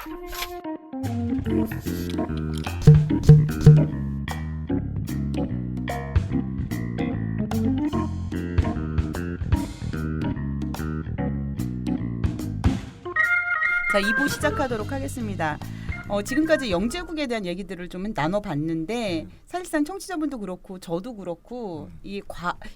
자, 2부 시작하도록 하겠습니다. 지금까지 영제국에 대한 얘기들을 좀 나눠봤는데 사실상 청취자분도 그렇고 저도 그렇고 이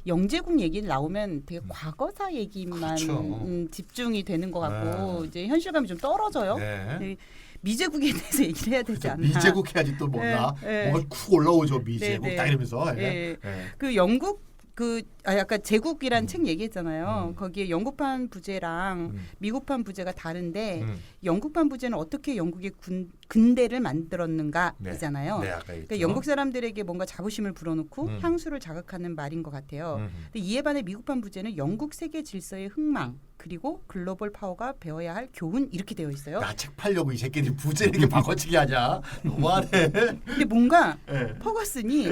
영제국 얘기 나오면 되게 과거사 얘기만 그렇죠. 집중이 되는 것 같고 이제 현실감이 좀 떨어져요. 네. 미제국에 대해서 얘기를 해야 되지 않나. 미제국 해야지 또 뭔가 뭔가 쿡 올라오죠. 미제국 딱 이러면서. 그 영국 약간 제국이란 책 얘기했잖아요. 거기에 영국판 부제랑 미국판 부제가 다른데 영국판 부제는 어떻게 영국의 근대를 만들었는가이잖아요. 네, 아까 그러니까 영국 사람들에게 뭔가 자부심을 불어넣고 향수를 자극하는 말인 것 같아요. 근데 이에 반해 미국판 부제는 영국 세계 질서의 흥망 그리고 글로벌 파워가 배워야 할 교훈 이렇게 되어 있어요. 나 책 팔려고 이 새끼들이 부제 이렇게 바꿔치기 하냐. 너무하네. 근데 뭔가 퍼거슨이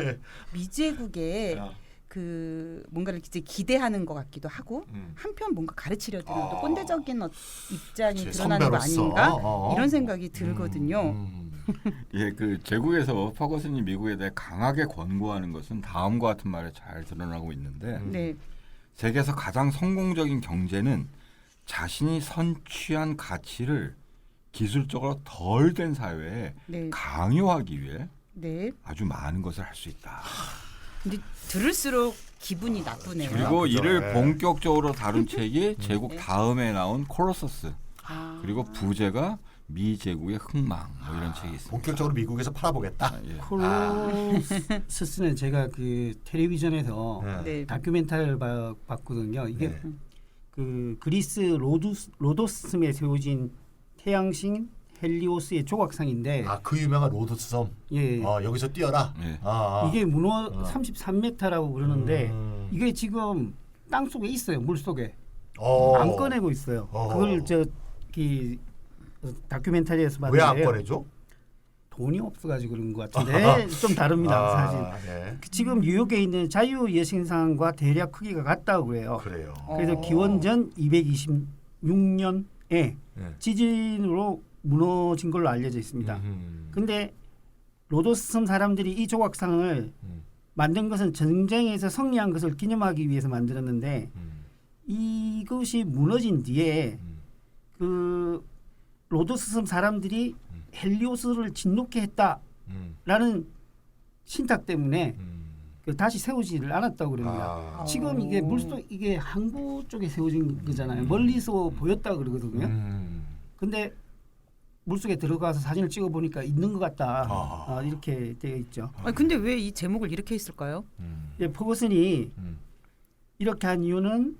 미제국에 뭔가를 이제 기대하는 것 같기도 하고 한편 뭔가 가르치려 드는 또 꼰대적인 입장이 드러나는 거 아닌가 이런 생각이 들거든요. 예, 그 제국에서 퍼거슨이 미국에 대해 강하게 권고하는 것은 다음과 같은 말에 잘 드러나고 있는데 세계에서 가장 성공적인 경제는 자신이 선취한 가치를 기술적으로 덜 된 사회에 강요하기 위해 아주 많은 것을 할 수 있다. 근데 들을수록 기분이 나쁘네요. 그리고 이를 본격적으로 다룬 책이 제국 다음에 나온 콜로서스 그리고 부제가 미제국의 흥망 뭐 이런 책이 있습니다. 본격적으로 미국에서 팔아보겠다. 콜로서스는 제가 그 텔레비전에서 다큐멘터리를 봤거든요. 이게 그 그리스 로도스섬에 세워진 태양신 헬리오스의 조각상인데 그 유명한 로도스 섬. 여기서 뛰어라. 이게 문호 33m라고 그러는데 이게 지금 땅 속에 있어요. 물 속에 안 꺼내고 있어요. 그걸 다큐멘터리에서 봤는데 왜 안 꺼내죠? 돈이 없어가지고 그런 것 같은데 좀 다릅니다. 사실 지금 뉴욕에 있는 자유여신상과 대략 크기가 같다고 그래요. 그래서 기원전 226년에 지진으로 무너진 걸로 알려져 있습니다. 근데 로도스섬 사람들이 이 조각상을 만든 것은 전쟁에서 승리한 것을 기념하기 위해서 만들었는데 이것이 무너진 뒤에 그 로도스섬 사람들이 헬리오스를 진노케 했다라는 신탁 때문에 다시 세우지를 않았다고 그럽니다. 지금 이게 물속 이게 항구 쪽에 세워진 거잖아요. 멀리서 보였다 그러거든요. 근데 물속에 들어가서 사진을 찍어 보니까 있는 것 같다. 이렇게 되어 있죠. 근데 왜 이 제목을 이렇게 했을까요? 퍼거슨이 이렇게 한 이유는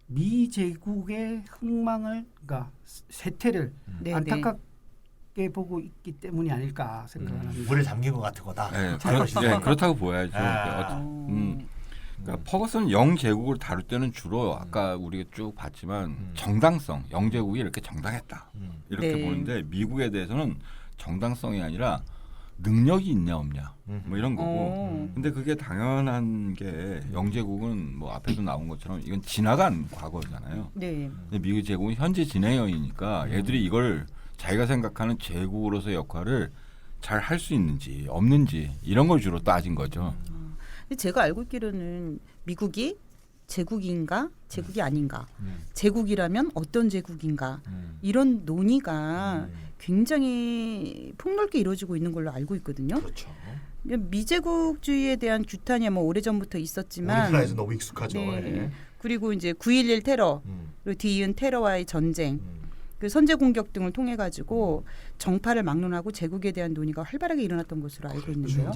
미제국의 흥망을, 그러니까 쇠퇴를 안타깝게 보고 있기 때문이 아닐까 생각합니다. 물에 잠긴 것 같은 거다. 그렇다고 보여야죠. 그러니까 퍼거슨 영제국을 다룰 때는 주로 아까 우리가 쭉 봤지만 정당성, 영제국이 이렇게 정당했다 이렇게 보는데 미국에 대해서는 정당성이 아니라 능력이 있냐 없냐 뭐 이런 거고. 근데 그게 당연한 게 영제국은 뭐 앞에도 나온 것처럼 이건 지나간 과거잖아요. 근데 미국 제국은 현재 진행형이니까 얘들이 이걸 자기가 생각하는 제국으로서의 역할을 잘 할 수 있는지 없는지 이런 걸 주로 따진 거죠. 제가 알고 있기로는 미국이 제국인가 제국이 아닌가 제국이라면 어떤 제국인가 이런 논의가 굉장히 폭넓게 이루어지고 있는 걸로 알고 있거든요. 그렇죠. 미제국주의에 대한 규탄이 뭐 오래전부터 있었지만 우리나라에서 너무 익숙하죠. 그리고 이제 9.11 테러 그리고 뒤이은 테러와의 전쟁 그 선제 공격 등을 통해 가지고 정파를 막론하고 제국에 대한 논의가 활발하게 일어났던 것으로 알고 있는데요.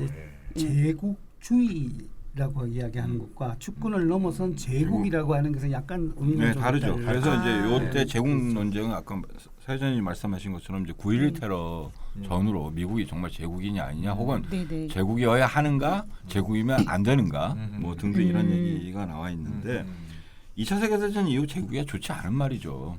제국주의라고 이야기하는 것과 주권을 넘어선 제국이라고 하는 것은 약간 다르죠. 그래서 이제 이때 제국 논쟁은 아까 사회자님 말씀하신 것처럼 이제 9.11 테러 전후로 미국이 정말 제국이냐 아니냐 혹은 제국이어야 하는가 제국이면 안 되는가 뭐 등등 이런 얘기가 나와 있는데 2차 세계대전 이후 제국이 좋지 않은 말이죠.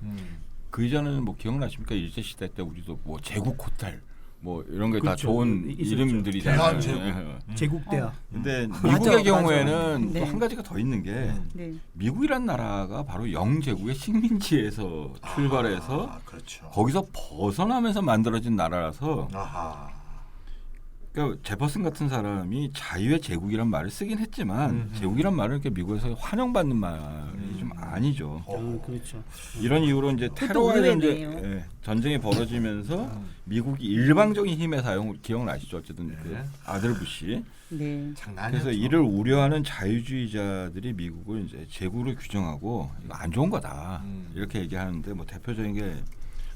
그 이전에는 뭐 기억나십니까? 일제시대 때 우리도 뭐 제국 호텔 뭐 이런 게 다 그렇죠. 좋은 있었죠. 이름들이잖아요. 대한제국. 제국대야. 근데 맞아, 미국의 맞아. 경우에는 네. 또 한 가지가 더 있는 게 네. 미국이란 나라가 바로 영제국의 식민지에서 출발해서 그렇죠. 거기서 벗어나면서 만들어진 나라라서 아하. 그러니까 제퍼슨 같은 사람이 자유의 제국이란 말을 쓰긴 했지만 제국이란 말은 이렇게 미국에서 환영받는 말이 좀 아니죠. 그렇죠. 이런 이유로 이제 테러와 의외네요. 전쟁이 벌어지면서 미국이 일방적인 힘의 사용 기억나시죠? 어쨌든 그 네. 아들 부시. 네. 장난이었죠. 그래서 이를 우려하는 자유주의자들이 미국을 이제 제국으로 규정하고 이거 안 좋은 거다 이렇게 얘기하는데 뭐 대표적인 게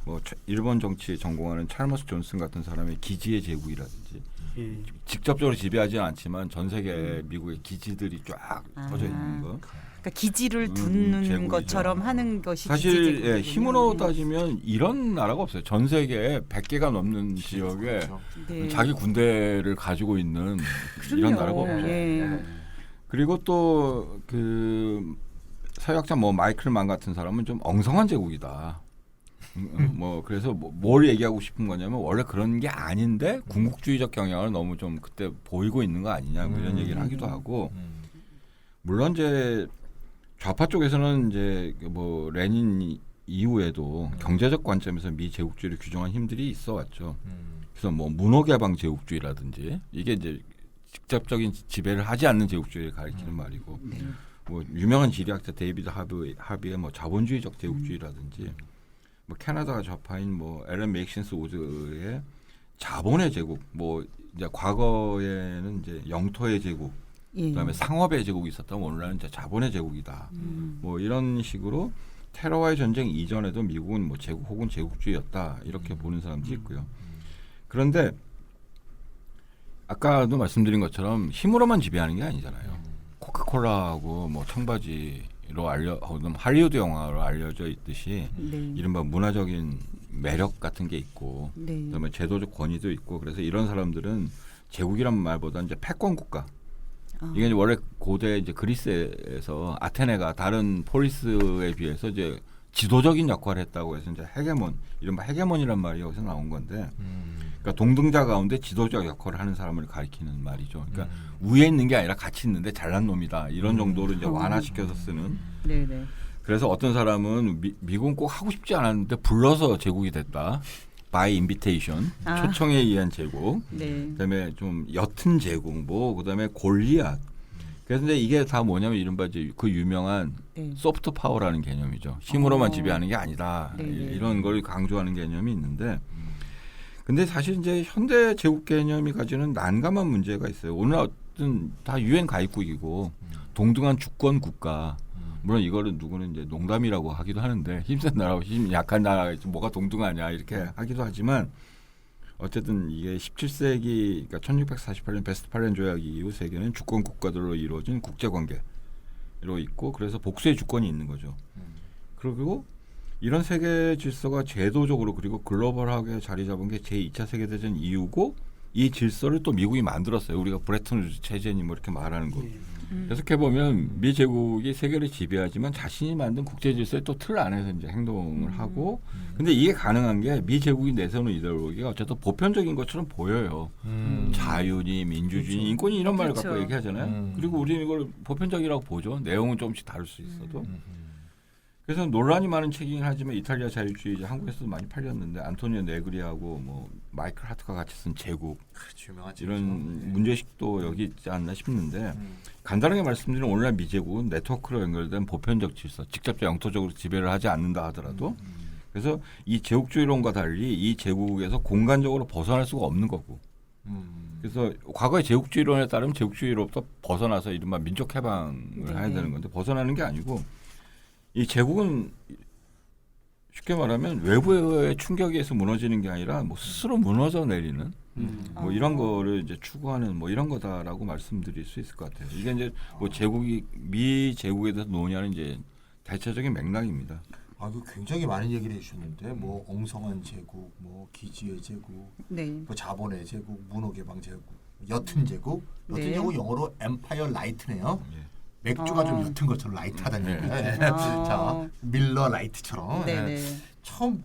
뭐 일본 정치에 전공하는 찰머스 존슨 같은 사람의 기지의 제국이라든지 예. 직접적으로 지배하지는 않지만 전 세계 미국의 기지들이 쫙 퍼져 있는 거. 그러니까 기지를 두는 제국이죠. 것처럼 하는 것이 사실 기지제국이군요. 힘으로 따지면 이런 나라가 없어요. 전 세계에 100개가 넘는 지역에 그렇죠. 네. 자기 군대를 가지고 있는 이런 그럼요. 나라가 없죠. 예. 그리고 또 그 사회학자 뭐 마이클 만 같은 사람은 좀 엉성한 제국이다. 뭐 그래서 뭘 얘기하고 싶은 거냐면 원래 그런 게 아닌데 군국주의적 경향을 너무 좀 그때 보이고 있는 거 아니냐 뭐 이런 얘기를 하기도 하고 물론 이제 좌파 쪽에서는 이제 뭐 레닌 이후에도 경제적 관점에서 미 제국주의를 규정한 힘들이 있어 왔죠. 그래서 뭐 문호개방 제국주의라든지 이게 이제 직접적인 지배를 하지 않는 제국주의를 가리키는 말이고 뭐 유명한 지리학자 데이비드 하비의 뭐 자본주의적 제국주의라든지 뭐 캐나다 좌파인 뭐 앨런 맥신스 우즈의 자본의 제국 뭐 이제 과거에는 이제 영토의 제국 예. 그다음에 상업의 제국이 있었다면 오늘날은 이제 자본의 제국이다. 뭐 이런 식으로 테러와의 전쟁 이전에도 미국은 뭐 제국 혹은 제국주의였다 이렇게 보는 사람도 있고요. 그런데 아까도 말씀드린 것처럼 힘으로만 지배하는 게 아니잖아요. 코카콜라하고 뭐 청바지로 할리우드 영화로 알려져 있듯이 네. 이른바 문화적인 매력 같은 게 있고 네. 그다음에 제도적 권위도 있고 그래서 이런 사람들은 제국이란 말보다 이제 패권 국가. 이게 이제 원래 고대 이제 그리스에서 아테네가 다른 포리스에 비해서 이제 지도적인 역할을 했다고 해서 이제 헤게몬 이른바 헤게몬이란 말이 여기서 나온 건데 그러니까 동등자 가운데 지도적 역할을 하는 사람을 가리키는 말이죠. 그러니까 위에 있는 게 아니라 같이 있는데 잘난 놈이다 이런 정도로 이제 완화시켜서 쓰는. 네네. 그래서 어떤 사람은 미국은 꼭 하고 싶지 않았는데 불러서 제국이 됐다. by invitation 초청에 의한 제국. 네. 그다음에 좀 옅은 제국 뭐 그다음에 골리앗. 그래서 이제 이게 다 뭐냐면 이른바 이제 그 유명한 네. 소프트 파워라는 개념이죠. 힘으로만 지배하는 게 아니다. 네네. 이런 걸 강조하는 개념이 있는데 근데 사실 이제 현대 제국 개념이 가지는 난감한 문제가 있어요. 오늘 어떤 다 유엔 가입국이고 동등한 주권 국가. 물론 이거를 누구는 이제 농담이라고 하기도 하는데 힘센 나라와 힘 약한 나라가 뭐가 동등하냐 이렇게 하기도 하지만 어쨌든 이게 17세기 그러니까 1648년 베스트팔렌 조약 이후 세계는 주권 국가들로 이루어진 국제 관계로 있고 그래서 복수의 주권이 있는 거죠. 그리고 이런 세계 질서가 제도적으로 그리고 글로벌하게 자리 잡은 게 제2차 세계대전 이후고 이 질서를 또 미국이 만들었어요. 우리가 브레튼 우드 체제니 뭐 이렇게 말하는 거. 그래서 이렇게 보면 미 제국이 세계를 지배하지만 자신이 만든 국제 질서의 또 틀 안에서 이제 행동을 하고 근데 이게 가능한 게 미 제국이 내세우는 이데올로기가 어쨌든 보편적인 것처럼 보여요. 자유니 민주주의 그렇죠. 인권이 이런 말을 그렇죠. 갖고 얘기하잖아요. 그리고 우리는 이걸 보편적이라고 보죠. 내용은 조금씩 다를 수 있어도. 그래서 논란이 많은 책이긴 하지만 이탈리아 자유주의자 한국에서도 많이 팔렸는데 안토니오 네그리하고 뭐 마이클 하트가 같이 쓴 제국 그렇죠. 유명한 이런 문제식도 여기 있지 않나 싶는데 간단하게 말씀드리면 오늘날 미제국은 네트워크로 연결된 보편적 질서 직접적 영토적으로 지배를 하지 않는다 하더라도 그래서 이 제국주의론과 달리 이 제국에서 공간적으로 벗어날 수가 없는 거고 그래서 과거의 제국주의론에 따르면 제국주의로부터 벗어나서 이른바 민족 해방을 해야 되는 건데 벗어나는 게 아니고 이 제국은 쉽게 말하면 외부의 충격에 의해서 무너지는 게 아니라 뭐 스스로 무너져 내리는 뭐 이런 거를 이제 추구하는 뭐 이런 거다라고 말씀드릴 수 있을 것 같아요. 이게 이제 뭐 제국이 미 제국에 대해서 논의하는 이제 대체적인 맥락입니다. 아, 그 굉장히 많은 얘기를 해주셨는데 뭐 엉성한 제국, 뭐 기지의 제국, 네. 뭐 자본의 제국, 문호개방 제국, 옅은 제국. 옅은 네. 제국 영어로 엠파이어 라이트네요. 맥주가 좀 옅은 것처럼 라이트하다는 얘기예요. 자, 밀러 라이트처럼. 네네. 처음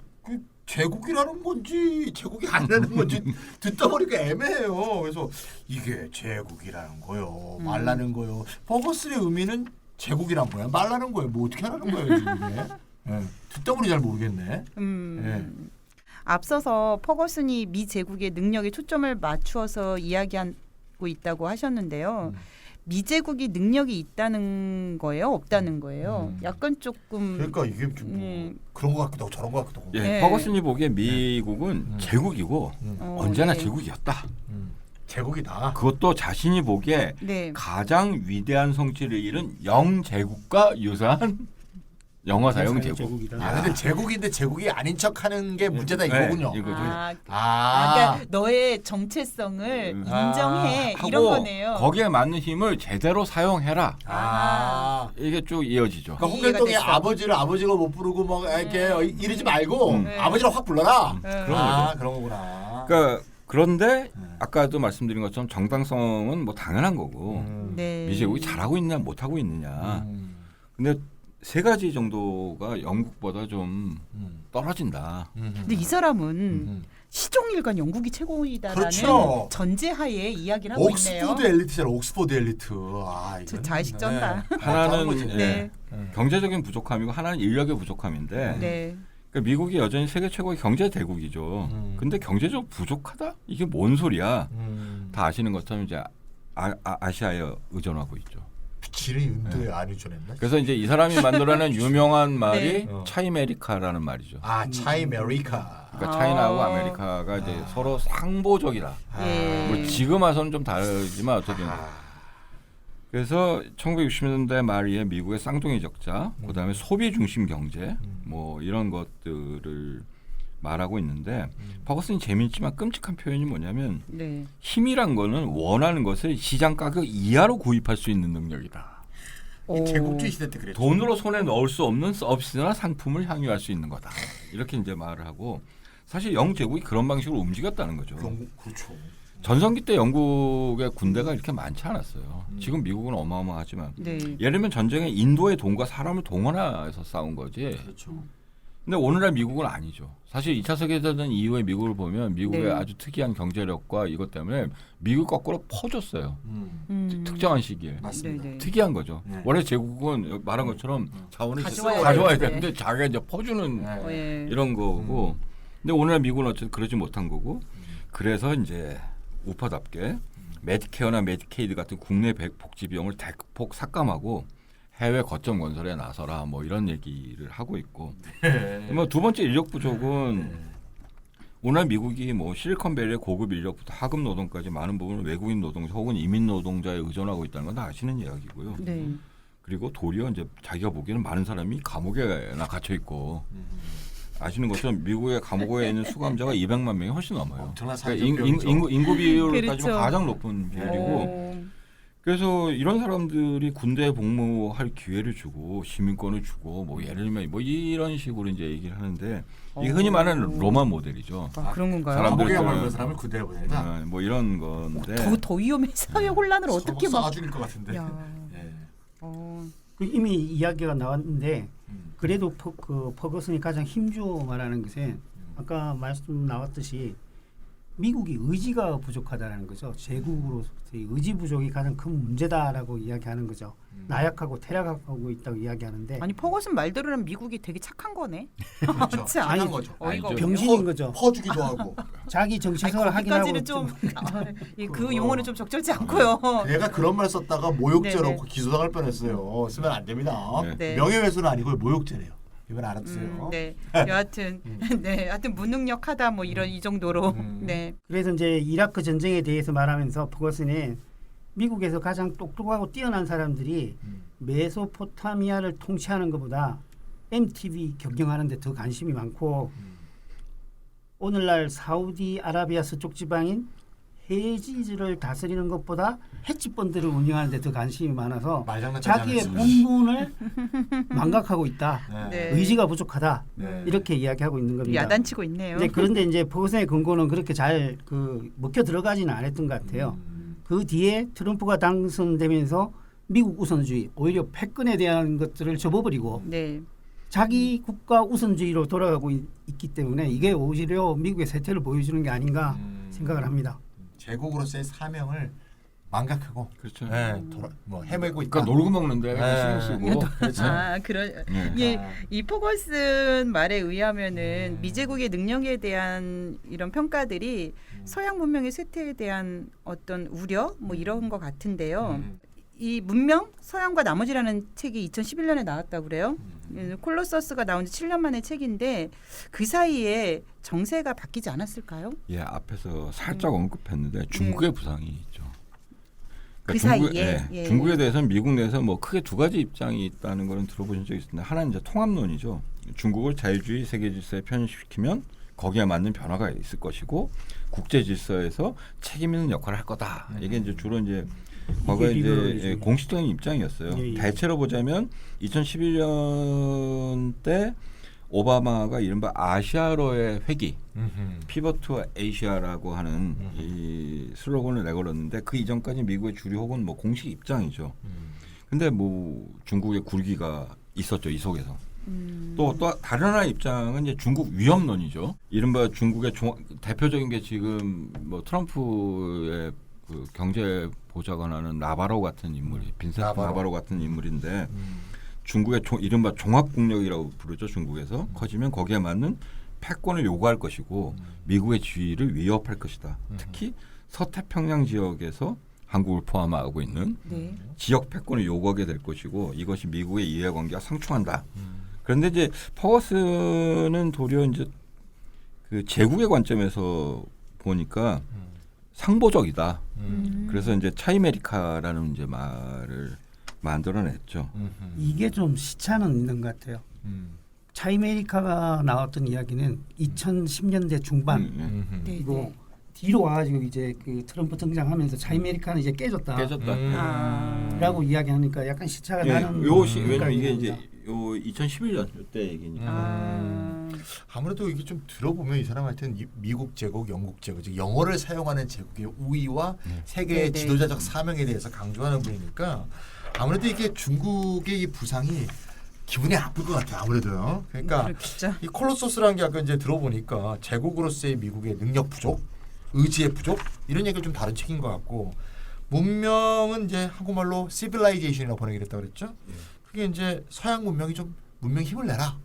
제국이라는 건지 제국이 아니라는 건지 듣다 보니까 애매해요. 그래서 이게 제국이라는 거요, 말라는 거요. 버거슨의 의미는 제국이란 거야, 말라는 거예요. 뭐 어떻게 하라는 거예요 이게? 네. 듣다 보니 잘 모르겠네. 네. 앞서서 퍼거슨이 미 제국의 능력에 초점을 맞추어서 이야기하고 있다고 하셨는데요. 미 제국이 능력이 있다는 거예요, 없다는 거예요. 약간 조금 그러니까 이게 좀 그런 것 같기도 하고 저런 것 같기도 하고. 예, 네. 퍼거슨이 보기에 미국은 제국이고 언제나 네. 제국이었다. 제국이다. 그것도 자신이 보기에 네. 가장 위대한 성취를 이룬 영제국과 유사한 영어 사용 제국. 제국이다. 아 근데 제국인데 제국이 아닌 척하는 게 문제다 이거군요. 네, 이거죠. 그러니까 너의 정체성을 인정해 하고 이런 거네요. 거기에 맞는 힘을 제대로 사용해라. 이게 쭉 이어지죠. 그러니까 홍길동이 됐어. 아버지를 아버지가 못 부르고 뭐 이렇게 이러지 말고 아버지를 확 불러라. 그런 거죠. 그런 거구나. 그러니까 그런데 아까도 말씀드린 것처럼 정당성은 뭐 당연한 거고 네. 미 제국이 잘하고 있냐 못하고 있느냐. 근데 세 가지 정도가 영국보다 좀 떨어진다. 근데 이 사람은 시종일관 영국이 최고이다라는 그렇죠. 전제하에 이야기를 하고 있네요. 옥스포드 엘리트잖아. 옥스포드 엘리트. 저 자식 쩐다. 하나는 네. 경제적인 부족함이고 하나는 인력의 부족함인데 네. 그러니까 미국이 여전히 세계 최고의 경제 대국이죠. 근데 경제적 부족하다? 이게 뭔 소리야? 다 아시는 것처럼 이제 아시아에 의존하고 있죠. 지는 인도에 안 의존했나? 그래서 이제 이 사람이 만들어낸 유명한 말이 네. 차이메리카라는 말이죠. 차이메리카. 그러니까 차이나하고 아메리카가 이제 서로 상보적이다. 예. 뭐 지금 와서는 좀 다르지만 어쨌든 그래서 1960년대 말에 미국의 쌍둥이 적자, 그다음에 소비 중심 경제, 뭐 이런 것들을 말하고 있는데 퍼거슨이 재미있지만 끔찍한 표현이 뭐냐면 네. 힘이란 거는 원하는 것을 시장 가격 이하로 구입할 수 있는 능력이다. 제국주의 시대 때 그랬죠. 돈으로 손에 넣을 수 없는 서비스나 상품을 향유할 수 있는 거다. 이렇게 이제 말을 하고 사실 영제국이 그런 방식으로 움직였다는 거죠. 그렇죠. 전성기 때 영국의 군대가 이렇게 많지 않았어요. 지금 미국은 어마어마하지만 네. 예를 들면 전쟁에 인도의 돈과 사람을 동원해서 싸운 거지. 그렇죠. 근데 오늘날 미국은 아니죠. 사실 2차 세계대전 이후의 미국을 보면 미국의 네. 아주 특이한 경제력과 이것 때문에 미국 거꾸로 퍼줬어요. 특정한 시기에. 맞습니다. 네, 네. 특이한 거죠. 네. 원래 제국은 말한 것처럼 자원을 가져와야 가져와야 되는데. 되는데 자기가 이제 퍼주는 예. 이런 거고. 근데 오늘날 미국은 어쨌든 그러지 못한 거고. 그래서 이제 우파답게 메디케어나 메디케이드 같은 국내 복지 비용을 대폭 삭감하고 해외 거점 건설에 나서라 뭐 이런 얘기를 하고 있고 뭐 두 번째 인력 부족은 오늘 미국이 뭐 실리콘밸리의 고급 인력부터 하급 노동까지 많은 부분을 외국인 노동자 혹은 이민 노동자에 의존하고 있다는 건 다 아시는 이야기고요. 네. 그리고 도리어 이제 자기가 보기에는 많은 사람이 감옥에나 갇혀 있고 아시는 것처럼 미국의 감옥에 있는 수감자가 200만 명이 훨씬 넘어요. 엄청난 그러니까 사회적 인구 비율로 그렇죠. 따지면 가장 높은 비율이고 그래서 이런 사람들이 군대에 복무할 기회를 주고 시민권을 주고 뭐 예를 들면 뭐 이런 식으로 이제 얘기를 하는데 이게 흔히 말하는 로마 모델이죠. 그런 건가요? 사람들이 감옥에 그- 가는 사람을 그대로 보낸다. 뭐 이런 건데 더 위험해. 사회 혼란을 어떻게 막. 쏴 죽일 것 같은데. 야. 예. 그 이미 이야기가 나왔는데 그래도 퍼거슨이 가장 힘주어 말하는 것은 아까 말씀 나왔듯이 미국이 의지가 부족하다는 거죠. 제국으로서의 의지 부족이 가장 큰 문제다라고 이야기하는 거죠. 나약하고 퇴락하고 있다고 이야기하는데 아니 퍼거슨 말대로는 미국이 되게 착한 거네. 그렇죠. 그렇지 않아? 착한 거죠. 어이가 아니죠. 없네. 병신인 거죠. 퍼주기도 하고. 자기 정체성을 확인하고 거기까지는 좀 그 용어는 좀 적절치 않고요. 걔가 그런 말 썼다가 모욕죄로 네네. 기소당할 뻔했어요. 쓰면 안 됩니다. 네. 네. 명예훼손은 아니고 모욕죄래요. 이번 알아두세요. 네. 여하튼 네, 하여튼 무능력하다 뭐 이런 이 정도로. 네. 그래서 이제 이라크 전쟁에 대해서 말하면서 퍼거슨은 미국에서 가장 똑똑하고 뛰어난 사람들이 메소포타미아를 통치하는 것보다 MTV 경영하는 데 더 관심이 많고 오늘날 사우디아라비아 서쪽 지방인 헤지즈를 다스리는 것보다 헤지펀드를 운영하는 데 더 관심이 많아서 말장난 자기의 본분을 망각하고 있다. 네. 의지가 부족하다. 네. 이렇게 이야기하고 있는 겁니다. 야단치고 있네요. 네, 그런데 이제 퍼거슨의 근거는 그렇게 잘 먹혀 들어가지는 않았던 것 같아요. 그 뒤에 트럼프가 당선되면서 미국 우선주의, 오히려 패권에 대한 것들을 접어버리고 네. 자기 국가 우선주의로 돌아가고 있기 때문에 이게 오히려 미국의 쇠퇴를 보여주는 게 아닌가 생각을 합니다. 제국으로서의 사명을 망각하고 그렇죠. 뭐 헤매고 있다. 그러니까 놀고 먹는데 신경 쓰고. 그렇죠. 그런 네. 예, 이 포거슨 말에 의하면은 미제국의 능력에 대한 이런 평가들이 서양 문명의 쇠퇴에 대한 어떤 우려 뭐 이런 것 같은데요. 이 문명 서양과 나머지라는 책이 2011년에 나왔다고 그래요. 콜로서스가 나온 지 7년 만의 책인데 그 사이에 정세가 바뀌지 않았을까요? 예, 앞에서 살짝 언급했는데 중국의 부상이 있죠. 그 사이에 예. 중국에 대해서는 미국 내에서 뭐 크게 두 가지 입장이 있다는 거는 들어보신 적이 있습니다. 하나는 이제 통합론이죠. 중국을 자유주의 세계 질서에 편입시키면 거기에 맞는 변화가 있을 것이고 국제 질서에서 책임 있는 역할을 할 거다. 이게 이제 주로 이제 과거에 이제 공식적인 입장이었어요. 예. 대체로 보자면 2011년 때 오바마가 이른바 아시아로의 회귀, 피벗 투 아시아라고 하는 이 슬로건을 내걸었는데 그 이전까지 미국의 주류 혹은 뭐 공식 입장이죠. 근데 뭐 중국의 굴기가 있었죠, 이 속에서. 또 다른 하나의 입장은 이제 중국 위협론이죠. 이른바 중국의 대표적인 게 지금 뭐 트럼프의 그 경제 보좌관하는 나바로 같은 인물이 빈센트 나바로 같은 인물인데 중국의 이른바 종합국력이라고 부르죠. 중국에서 커지면 거기에 맞는 패권을 요구할 것이고 미국의 지위를 위협할 것이다. 특히 서태평양 지역에서 한국을 포함하고 있는 지역 패권을 요구하게 될 것이고 이것이 미국의 이해관계가 상충한다. 그런데 이제 퍼거슨은 도리어 이제 그 제국의 관점에서 보니까 상보적이다. 그래서 이제 차이메리카라는 이제 말을 만들어냈죠. 이게 좀 시차는 있는 것 같아요. 차이메리카가 나왔던 이야기는 2010년대 중반 그리고 뒤로 와가지고 이제 그 트럼프 등장하면서 차이메리카는 이제 깨졌다. 라고 이야기하니까 약간 시차가 나는. 왜냐면 이게 이제 요 2011년 이때 얘기니까. 아무래도 이게 좀 들어보면 이 사람한테는 미국 제국, 영국 제국, 즉 영어를 사용하는 제국의 우위와 세계의 지도자적 사명에 대해서 강조하는 분이니까 아무래도 이게 중국의 이 부상이 기분이 나쁠 것 같아요. 아무래도요. 그러니까 이 콜로서스라는 게 아까 이제 들어보니까 제국으로서의 미국의 능력 부족, 의지의 부족 이런 얘기가 좀 다른 책인 것 같고 문명은 이제 한국말로 시빌라이제이션이라고 번역이 됐다고 그랬죠. 그게 이제 서양 문명이 좀 문명 힘을 내라.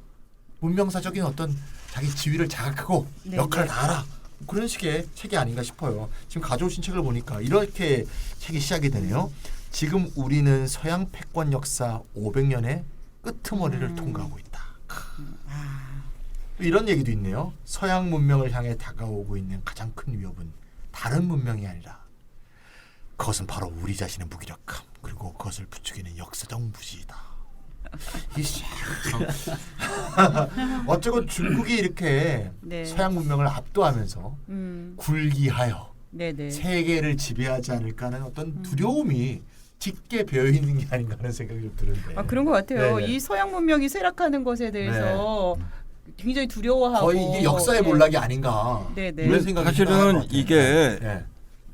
문명사적인 어떤 자기 지위를 자각하고 역할을 다하라. 그런 식의 책이 아닌가 싶어요. 지금 가져오신 책을 보니까 이렇게 책이 시작이 되네요. 지금 우리는 서양 패권 역사 500년의 끄트머리를 통과하고 있다. 이런 얘기도 있네요. 서양 문명을 향해 다가오고 있는 가장 큰 위협은 다른 문명이 아니라 그것은 바로 우리 자신의 무기력함 그리고 그것을 부추기는 역사적 무지이다. 어쩌고 중국이 이렇게 서양 문명을 압도하면서 굴기하여 세계를 지배하지 않을까 하는 어떤 두려움이 짙게 배어 있는 게 아닌가 하는 생각이 좀 드는데. 그런 것 같아요. 이 서양 문명이 쇠락하는 것에 대해서 굉장히 두려워하고 거의 이게 역사의 몰락이 아닌가. 이런 생각이 사실은 이게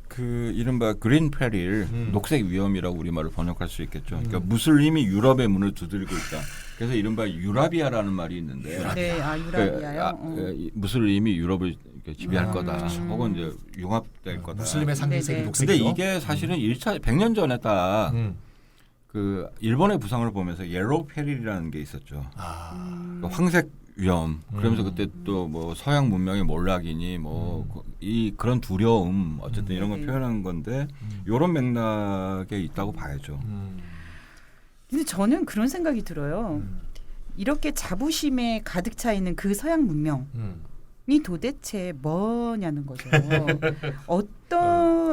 그 이른바 그린 페릴 녹색 위험이라고 우리말을 번역할 수 있겠죠. 그러니까 무슬림이 유럽의 문을 두드리고 있다. 그래서 이른바 유라비아라는 말이 있는데 유라비아요. 무슬림이 유럽을 지배할 거다. 혹은 이제 융합될 거다. 무슬림의 상징색이 녹색이죠. 근데 이게 사실은 100년 전에 딱 그 일본의 부상을 보면서 옐로우 페릴이라는 게 있었죠. 황색 위험. 그러면서 그때 또 뭐 서양 문명의 몰락이니 뭐 이 그런 두려움 어쨌든 이런 걸 표현한 건데 이런 맥락에 있다고 봐야죠. 근데 저는 그런 생각이 들어요. 이렇게 자부심에 가득 차 있는 그 서양 문명이 도대체 뭐냐는 거죠.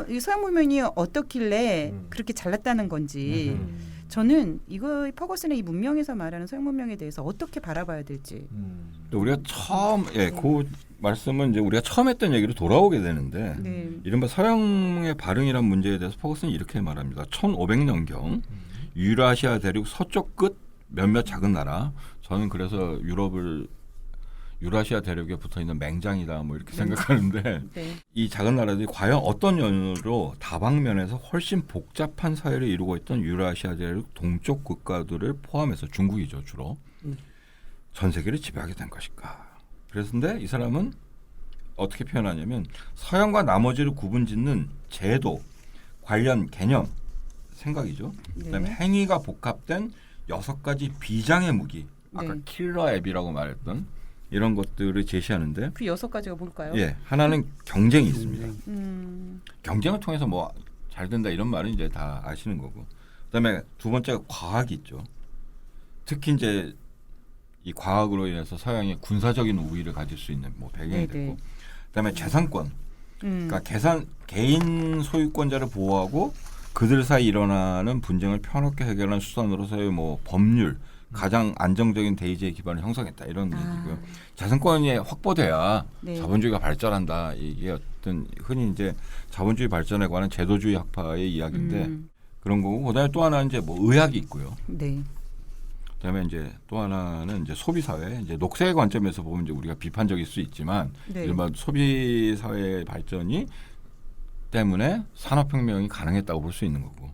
이 서양 문명이 어떻길래 그렇게 잘났다는 건지. 저는 이거 퍼거슨의 이 문명에서 말하는 서양 문명에 대해서 어떻게 바라봐야 될지. 우리가 처음 그 말씀은 이제 우리가 처음 했던 얘기로 돌아오게 되는데 이른바 서양의 발흥이란 문제에 대해서 퍼거슨이 이렇게 말합니다. 1500년경 유라시아 대륙 서쪽 끝 몇몇 작은 나라. 저는 그래서 유라시아 대륙에 붙어있는 맹장이다 뭐 이렇게 생각하는데 이 작은 나라들이 과연 어떤 연유로 다방면에서 훨씬 복잡한 사회를 이루고 있던 유라시아 대륙 동쪽 국가들을 포함해서 중국이죠 주로 전 세계를 지배하게 된 것일까? 그래서인데 이 사람은 어떻게 표현하냐면 서양과 나머지를 구분짓는 제도, 관련 개념, 생각이죠. 그다음에 행위가 복합된 6가지 비장의 무기, 아까 킬러 앱이라고 말했던 이런 것들을 제시하는데 그 6가지가 뭘까요? 예, 하나는 경쟁이 있습니다. 경쟁을 통해서 뭐 잘 된다 이런 말은 이제 다 아시는 거고. 그다음에 두 번째가 과학이 있죠. 특히 이제 이 과학으로 인해서 서양이 군사적인 우위를 가질 수 있는 뭐 배경이 됐고, 그다음에 재산권, 그러니까 개인 소유권자를 보호하고 그들 사이 일어나는 분쟁을 평화롭게 해결하는 수단으로서의 뭐 법률, 가장 안정적인 대의제 기반을 형성했다 이런 얘기고요. 재산권이 확보돼야 자본주의가 발전한다. 이게 어떤 흔히 이제 자본주의 발전에 관한 제도주의 학파의 이야기인데 그런 거고, 그다음에 또 하나는 이제 뭐 의학이 있고요. 네. 그다음에 이제 또 하나는 이제 소비 사회, 이제 녹색의 관점에서 보면 이제 우리가 비판적일 수 있지만 일반 소비 사회의 발전이 때문에 산업혁명이 가능했다고 볼 수 있는 거고,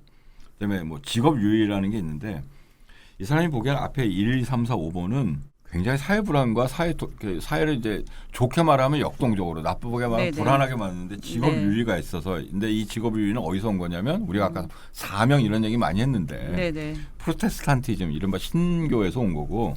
그다음에 뭐 직업 유의라는 게 있는데 이 사람이 보기에는 앞에 1, 2, 3, 4, 5번은 굉장히 사회 불안과 사회를 이제 좋게 말하면 역동적으로, 나쁘게 말하면 불안하게 만드는데 직업 유의가 있어서, 근데 이 직업 유의는 어디서 온 거냐면 우리가 아까 사명 이런 얘기 많이 했는데 프로테스탄티즘 이른바 신교에서 온 거고,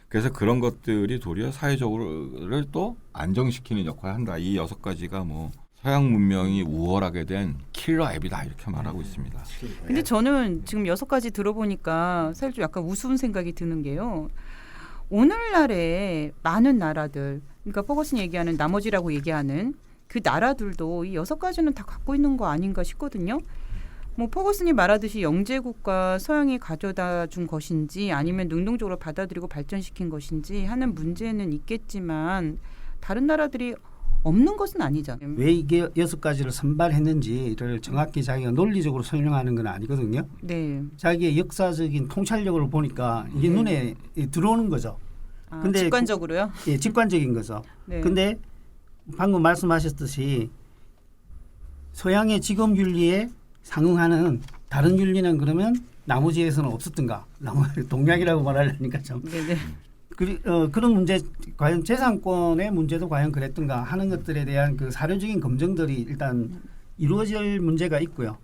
그래서 그런 것들이 도리어 사회적으로를 또 안정시키는 역할을 한다. 이 6가지가 뭐 서양 문명이 우월하게 된 킬러 앱이다 이렇게 말하고 있습니다. 근데 저는 지금 6가지 들어보니까 사실 좀 약간 우스운 생각이 드는 게요. 오늘날에 많은 나라들, 그러니까 퍼거슨이 얘기하는 나머지라고 얘기하는 그 나라들도 이 6가지는 다 갖고 있는 거 아닌가 싶거든요. 뭐 퍼거슨이 말하듯이 영제국가 서양이 가져다 준 것인지 아니면 능동적으로 받아들이고 발전시킨 것인지 하는 문제는 있겠지만 다른 나라들이 없는 것은 아니잖아요. 왜 이게 6가지를 선발했는지를 정확히 자기가 논리적으로 설명하는 건 아니거든요. 네. 자기의 역사적인 통찰력을 보니까 이게 눈에 들어오는 거죠. 근데 직관적으로요? 예, 직관적인 거죠. 네. 근데 방금 말씀하셨듯이 서양의 직업 윤리에 상응하는 다른 윤리는 그러면 나머지에서는 없었던가? 동양이라고 말하려니까 좀. 네네. 그런 문제, 과연 재산권의 문제도 과연 그랬던가 하는 것들에 대한 그 사료적인 검증들이 일단 이루어질 문제가 있고요.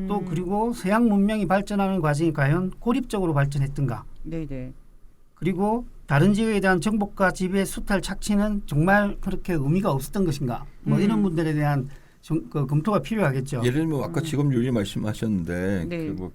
또 그리고 서양 문명이 발전하는 과정이 과연 고립적으로 발전했던가. 네네. 그리고 다른 지역에 대한 정복과 지배, 수탈, 착취는 정말 그렇게 의미가 없었던 것인가. 뭐 이런 분들에 대한 그 검토가 필요하겠죠. 예를 들면 아까 직업윤리 말씀하셨는데 그 뭐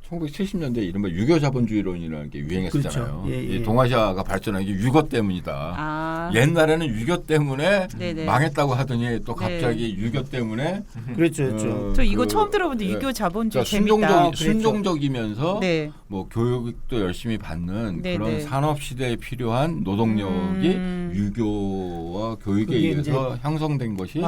1970년대 이른바 유교 자본주의론이라는 게 유행했었잖아요. 그렇죠. 이 동아시아가 발전한 게 유교 때문이다. 옛날에는 유교 때문에 망했다고 하더니 또 갑자기 유교 때문에 그렇죠. 저 이거 처음 들어보는데 유교 자본주의 재밌다. 순종적이면서 뭐 교육도 열심히 받는 그런 산업 시대에 필요한 노동력이 유교와 교육에 의해서 형성된 것이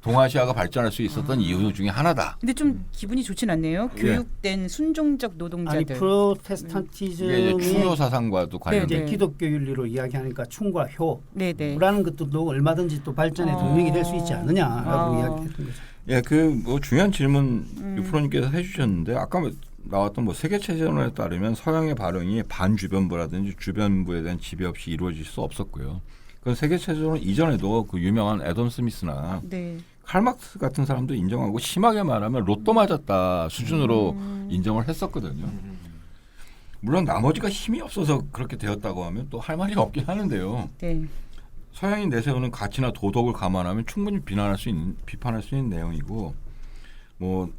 동아시아가 발전할 수 있었던 이유 중에 하나다. 근데 좀 기분이 좋진 않네요. 교육된 순종적 노동자들. 아니 프로테스탄티즘의 충효 사상과도 관련된 기독교 윤리로 이야기하니까 충과 효라는 것도 얼마든지 또 발전의 동력이 될 수 있지 않느냐라고 이야기했던 거죠. 예, 그 뭐 중요한 질문 유프로님께서 해주셨는데 아까 나왔던 뭐 세계체제론에 따르면 서양의 발응이 반주변부라든지 주변부에 대한 지배 없이 이루어질 수 없었고요. 그 세계체제론 이전에도 그 유명한 애덤 스미스나 칼 막스 같은 사람도 인정하고 심하게 말하면 로또 맞았다 수준으로 인정을 했었거든요. 물론 나머지가 힘이 없어서 그렇게 되었다고 하면 또 할 말이 없긴 하는데요. 서양이 내세우는 가치나 도덕을 감안하면 충분히 비판할 수 있는 내용이고, 뭐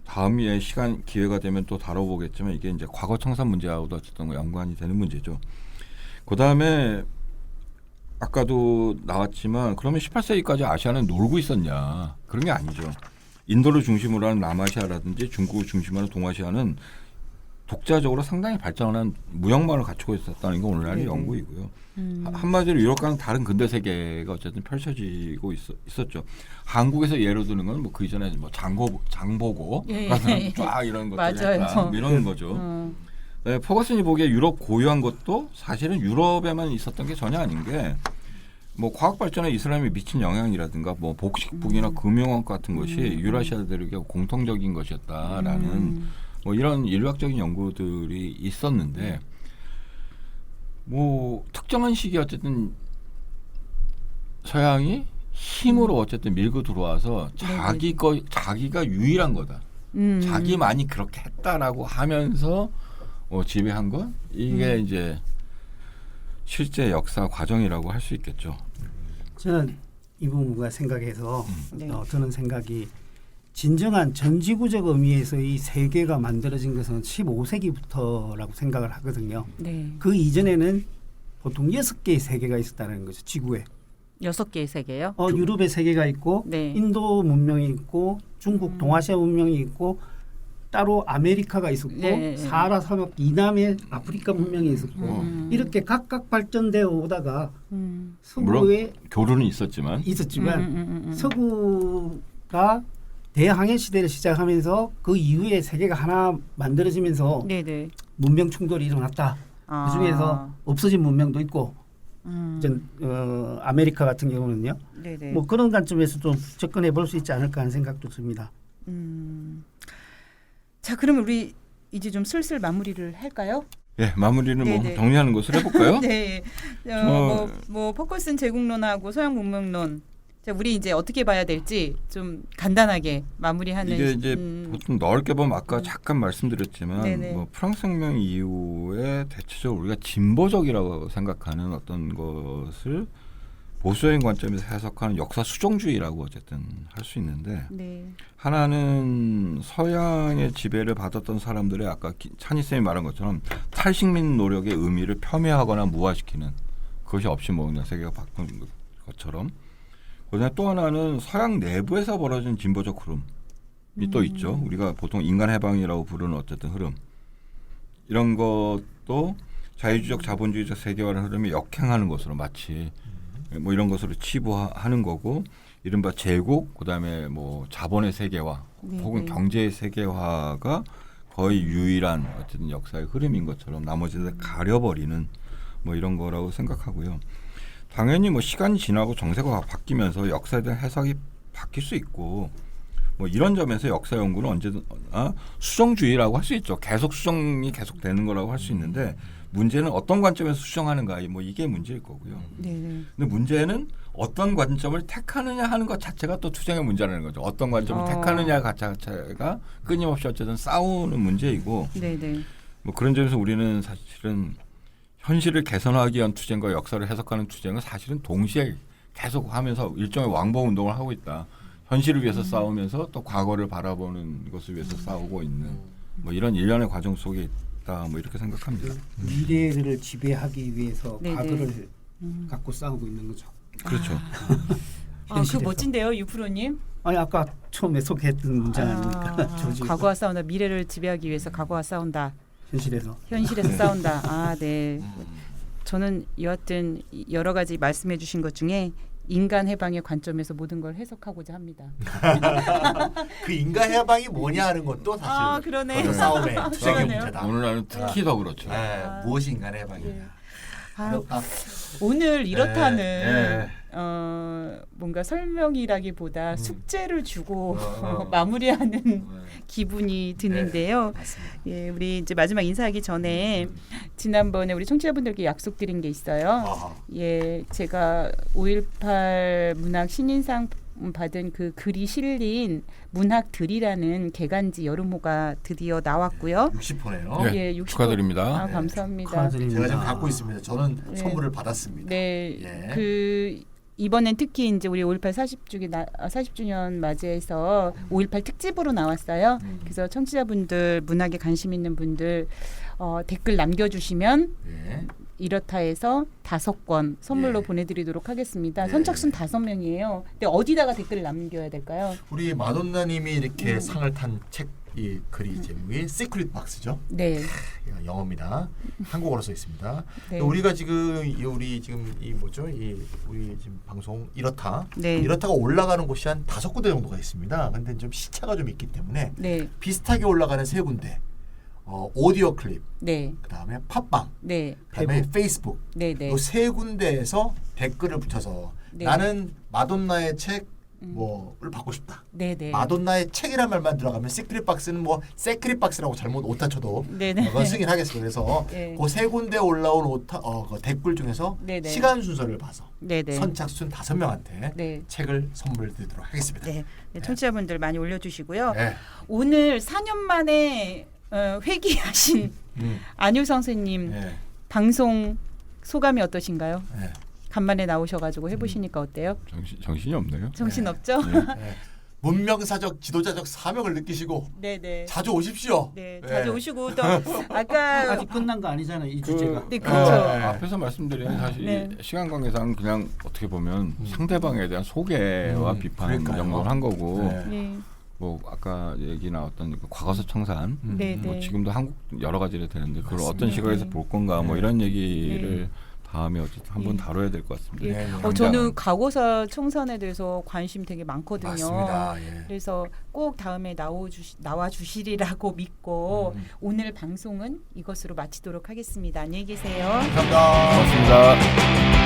다음에 시간 기회가 되면 또 다뤄보겠지만 이게 이제 과거 청산 문제하고도 어쨌든 연관이 되는 문제죠. 그 다음에 아까도 나왔지만 그러면 18세기까지 아시아는 놀고 있었냐? 그런 게 아니죠. 인도를 중심으로 하는 남아시아라든지 중국을 중심으로 하는 동아시아는 독자적으로 상당히 발전한 무역망을 갖추고 있었다는 게 오늘날의 연구이고요. 한마디로 유럽과는 다른 근대 세계가 어쨌든 펼쳐지고 있었죠. 한국에서 예로 드는 건 뭐 그 이전에 뭐 장보고 쫙 이런 것들 했다 이런 거죠. 네, 퍼거슨이 보기에 유럽 고유한 것도 사실은 유럽에만 있었던 게 전혀 아닌 게 뭐 과학 발전에 이슬람이 미친 영향이라든가 뭐 복식북이나 금융학 같은 것이 유라시아들에게 공통적인 것이었다라는 뭐 이런 인류학적인 연구들이 있었는데 뭐 특정한 시기에 어쨌든 서양이 힘으로 어쨌든 밀고 들어와서 자기가 유일한 거다. 자기만이 그렇게 했다라고 하면서 지배한 것 이게 이제 실제 역사 과정이라고 할 수 있겠죠. 저는 이 부분과 생각해서 네. 드는 생각이 진정한 전지구적 의미에서 이 세계가 만들어진 것은 15세기부터라고 생각을 하거든요. 네. 그 이전에는 보통 6개의 세계가 있었다는 거죠. 지구에. 6개의 세계요? 유럽의 세계가 있고 네. 인도 문명이 있고 중국 동아시아 문명이 있고 따로 아메리카가 있었고 네. 사하라 사막 이남에 아프리카 문명이 있었고 이렇게 각각 발전되어 오다가 서구에 교류는 있었지만 서구가 대항해 시대를 시작하면서 그 이후에 세계가 하나 만들어지면서 네네. 문명 충돌이 일어났다. 그 중에서 없어진 문명도 있고 아메리카 같은 경우는요. 네네. 뭐 그런 관점에서 좀 접근해 볼 수 있지 않을까 하는 생각도 듭니다. 자, 그러면 우리 이제 좀 슬슬 마무리를 할까요? 예, 마무리는 뭐 네네. 정리하는 것을 해볼까요? 네. 뭐 포커스는 제국론하고 서양 문명론. 자, 우리 이제 어떻게 봐야 될지 좀 간단하게 마무리하는. 이게 이제 보통 넓게 보면 아까 잠깐 말씀드렸지만 네네. 뭐 프랑스 혁명 이후에 대체적으로 우리가 진보적이라고 생각하는 어떤 것을 보수적인 관점에서 해석하는 역사 수정주의라고 어쨌든 할 수 있는데 네. 하나는 서양의 지배를 받았던 사람들의 아까 찬희 쌤이 말한 것처럼 탈식민 노력의 의미를 폄훼하거나 무화시키는 그것이 없이 뭐 그냥 세계가 바꾼 것처럼 그다음에 또 하나는 서양 내부에서 벌어진 진보적 흐름이 또 있죠. 우리가 보통 인간 해방이라고 부르는 어쨌든 흐름 이런 것도 자유주의적 자본주의적 세계화의 흐름에 역행하는 것으로 마치 뭐 이런 것으로 치부하는 거고 이른바 제국 그다음에 뭐 자본의 세계화 혹은 경제의 세계화가 거의 유일한 어쨌든 역사의 흐름인 것처럼 나머지를 가려버리는 뭐 이런 거라고 생각하고요. 당연히 뭐 시간이 지나고 정세가 바뀌면서 역사에 대한 해석이 바뀔 수 있고 뭐 이런 점에서 역사 연구는 언제든 수정주의라고 할 수 있죠. 계속 수정이 계속되는 거라고 할 수 있는데 문제는 어떤 관점에서 수정하는가 뭐 이게 문제일 거고요. 네네. 근데 문제는 어떤 관점을 택하느냐 하는 것 자체가 또 투쟁의 문제라는 거죠. 어떤 관점을 택하느냐 자체가 끊임없이 어쨌든 싸우는 문제이고 네네. 뭐 그런 점에서 우리는 사실은 현실을 개선하기 위한 투쟁과 역사를 해석하는 투쟁은 사실은 동시에 계속 하면서 일종의 왕복 운동을 하고 있다. 현실을 위해서 싸우면서 또 과거를 바라보는 것을 위해서 싸우고 있는 뭐 이런 일련의 과정 속에 있다. 뭐 이렇게 생각합니다. 미래를 지배하기 위해서 네네. 과거를 갖고 싸우고 있는 거죠. 그렇죠. 그거 멋진데요, 유프로님. 아니 아까 처음에 소개했던 문장 아닙니까? 조지. 과거와 싸운다. 미래를 지배하기 위해서 과거와 싸운다. 현실에서 싸운다. 아, 네. 저는 여하튼 여러 가지 말씀해 주신 것 중에 인간 해방의 관점에서 모든 걸 해석하고자 합니다. 그 인간 해방이 뭐냐 하는 것도 사실 그러네. 싸움의 투쟁의 그러네요. 문제다. 오늘 날은 특히 더 그렇죠. 네, 무엇이 인간 해방이냐. 어렵다. 오늘 이렇다는 네. 뭔가 설명이라기보다 숙제를 주고 마무리하는 기분이 드는데요. 맞습니다. 예, 우리 이제 마지막 인사하기 전에 지난번에 우리 청취자분들께 약속드린 게 있어요. 예, 제가 5.18 문학 신인상 받은 그 글이 실린 문학들이라는 개간지 여름호가 드디어 나왔고요. 60호네요. 네, 60호. 축하드립니다. 감사합니다. 축하드립니다. 제가 지금 갖고 있습니다. 저는 선물을 받았습니다. 네, 예. 그 이번엔 특히 이제 우리 5.18 40주년 맞이해서 5.18 특집으로 나왔어요. 그래서 청취자분들 문학에 관심 있는 분들 댓글 남겨주시면 예. 이렇다해서 5권 선물로 보내드리도록 하겠습니다. 예. 선착순 5명이에요. 근데 어디다가 댓글을 남겨야 될까요? 우리 마돈나님이 이렇게 상을 탄 책 이 글이 제목이 시크릿 박스죠. 네. 영어입니다. 한국어로 써 있습니다. 네. 우리가 지금 우리 지금 이 뭐죠? 우리 지금 방송 이렇다. 네. 이렇다가 올라가는 곳이 한 5군데 정도가 있습니다. 근데 좀 시차가 좀 있기 때문에 네. 비슷하게 올라가는 3군데. 오디오 클립. 네. 그다음에 팟빵. 네. 그다음에 페이스북. 네. 네. 이 3군데에서 댓글을 붙여서 네. 나는 마돈나의 책 뭐를 받고 싶다. 네네. 마돈나의 책이란 말만 들어가면 시크릿 박스는 뭐 세크릿 박스라고 잘못 오타 쳐도 네네. 그건 승인하겠어요. 그래서 네. 그 세 군데 올라온 그 댓글 중에서 네네. 시간 순서를 봐서 네네. 선착순 5명한테 네. 책을 선물 드리도록 하겠습니다. 네. 네, 청취자분들 많이 올려주시고요. 네. 오늘 4년 만에 회귀하신 안효성 선생님 네. 방송 소감이 어떠신가요? 네. 간만에 나오셔가지고 해보시니까 어때요? 정신이 없네요. 정신 없죠? 네. 문명사적 지도자적 사명을 느끼시고 네네. 자주 오십시오. 네, 네. 자주 오시고 또 아까 아직 끝난 거 아니잖아요. 이 주제가. 네, 그렇죠. 앞에서 말씀드린 사실 네. 시간 관계상 그냥 어떻게 보면 상대방에 대한 소개와 비판 그러니까요. 정도를 한 거고 네. 네, 뭐 아까 얘기 나왔던 그 과거사 청산 네, 뭐 네. 지금도 한국 여러 가지를 되는데 그걸 맞습니다. 어떤 시각에서 볼 건가 뭐 네. 이런 얘기를 다음에 어쨌든 한번 네. 다뤄야 될 것 같습니다. 예. 네, 당장은. 저는 과거사 청산에 대해서 관심 되게 많거든요. 맞습니다. 예. 그래서 꼭 다음에 나와 주시리라고 믿고 음. 오늘 방송은 이것으로 마치도록 하겠습니다. 안녕히 계세요. 감사합니다. 고맙습니다.